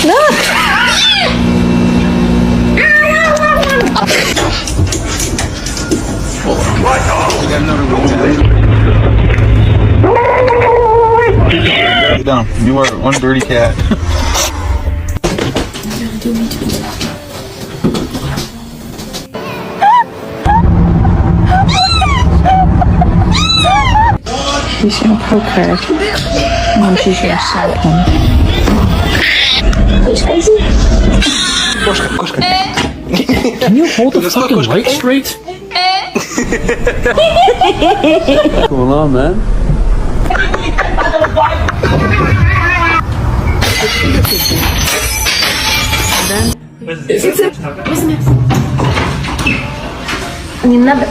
Sit down. You are one dirty cat. He's gonna poke her. Mom, she's gonna slap him. Can you hold the fucking light straight? What's going on, man? Не надо.